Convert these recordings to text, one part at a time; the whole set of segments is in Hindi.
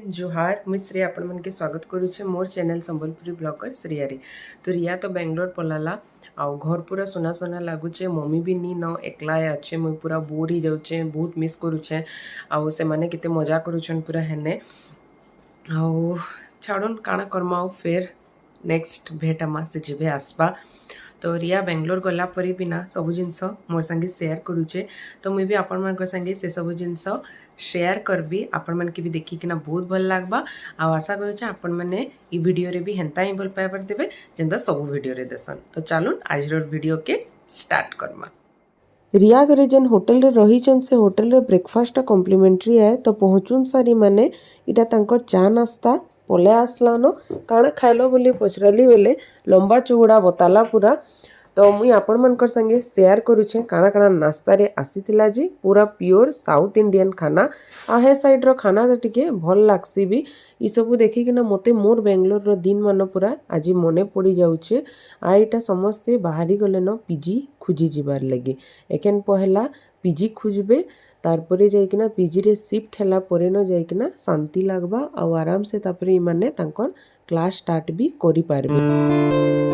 जोहार मुई श्रेया आपण मन के स्वागत करुचे मोर चैनल संबलपुरी ब्लॉगर श्रेयारी। तो रिया तो बेंगलोर पलाला आउ घर पूरा सोना सोना लगुचे। मम्मी भी नी न एकला अच्छे मुई पूरा बोर ही जाऊे, बहुत मिस करुचे। आउ से माने केते मजा करुछन पूरा हेने। आउ छाड़न काना करमा आउ फिर नेक्स्ट भेटामा से जेबे आसबा। तो रिया बेंगलोर गला परी भी ना सबु जिनस मोर संगे शेयर करुचे। तो मुई भी आपण मन संगे से सबु जिनस शेयर करबी। आपण मन के भी देखी कि ना बहुत भल लागबा। आ आशा करुचे आपण माने ई वीडियो रे भी हेंता ही भल पाइबार देबे जेंता सबु वीडियो रे देसन। तो चलुन आज वीडियो के स्टार्ट करमा। रिया घरे जेन होटल रे रहीचन से होटल रे ब्रेकफास्ट कॉम्प्लीमेंट्री है। तो पहुँचुन सारी माने इटा तांकर चा नास्ता पले आसलानो काଣା खाइलो बोली पचराली बेले लंबा चौड़ा बताला पूरा। तो मुई आपण मनकर संगे शेयर करुछे काଣା काଣା नास्ता रे आसीथिला जी। पूरा प्योर साउथ इंडियन खाना आ हे साइड रो खाना तो टिके भल लागसी भी। ई सब देखि कि ना मते मोर बेंगलोर रो दिन मान पूरा आज मने पड़ी जाउछे। आ एटा समस्ते बाहरी गले न पीजी खुजी जिबार लगे। एकेन पहला पीजी खुजबे तारपरे जाइकिना पीजी रे शिफ्ट हैला परे न जाइकिना शांति लागबा आ आराम से तापरे ई माने तांकर क्लास स्टार्ट भी करि पारबे।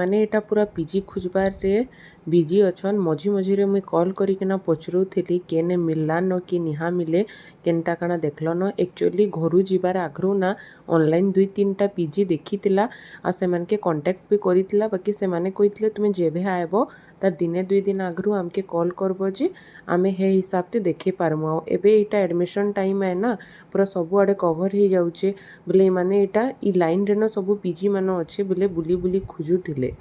आने एटा पूरा पीजी खुजबार रे बिजी अछन। मझी मझी रे मुई कॉल करिकिना पचरुथिली केने मिलला न कि निहा मिले केनटा काना देखलो न। एक्चुअली घरु जिबार आग्रु ना ऑनलाइन 2-3टा पीजी देखितिला आ से मन के कांटेक्ट भी करितिला। बाकी से माने कहितले तुमे जेबे आइबो तार दिने 2 दिन आग्रु आमके कॉल करबो जे आमे हे हिसाब ते देखि पारमु। आ एबे एटा एडमिशन टाइम है ना पूरा सब आडे कवर हो जाउचे बोले माने एटा ई लाइन रे न सब पीजी मान अच्छे बोले बुली बुली खुजुथिले।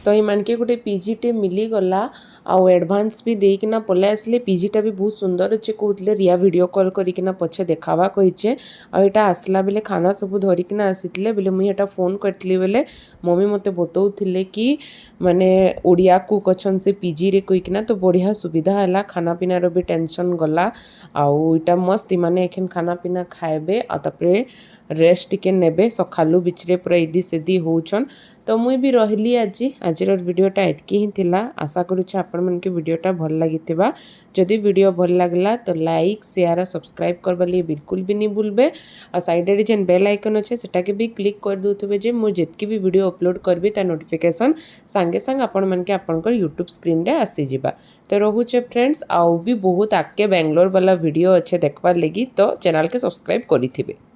तो ये मान के गोटे पीजीटे मिलीगला आउ एडभांस भी देकिना पलै आसले पीजीटा भी बहुत सुंदर अच्छे कहते रिया वीडियो कॉल करिकिना पछे देखावा कहीचे आटा आसला बेले खाना सब धरिकिना आसीथिले बेले मुई एटा फोन करथली बेले मम्मी मते बतौथिले कि माने ओडिया कुक अछन से पीजी रे कहिकिना तो बढ़िया सुविधा हैला खाना पीना रो भी टेंशन गला आउ इटा मस्त माने एखन खाना पीना खाएबे आ तपरे रेस्ट टिके नेबे सखालु बिचरे पूरा इदी सेदी होउछन तो मुई भी रहली आज वीडियोटा एतकी ही थिला आशा करूँ आपण मन के वीडियोटा भल लागिथिबा जदि वीडियो भल लागला तो लाइक शेयर और सब्सक्राइब करबा लिए बिल्कुल भी नहीं भूलबे और साइड रे जेन बेल आइकन अच्छे सेटा के भी क्लिक कर दोथबे जे मु जेतकी भी वीडियो अपलोड करबी ता नोटिफिकेशन संगे संग आपण मन के आपनकर यूट्यूब स्क्रीन रे आसी जिबा तो रहुचे फ्रेंड्स आउ भी बहुत आके बेंगलोर वाला वीडियो अच्छे देखबार लगी तो चैनल के सब्सक्राइब करिथिबे।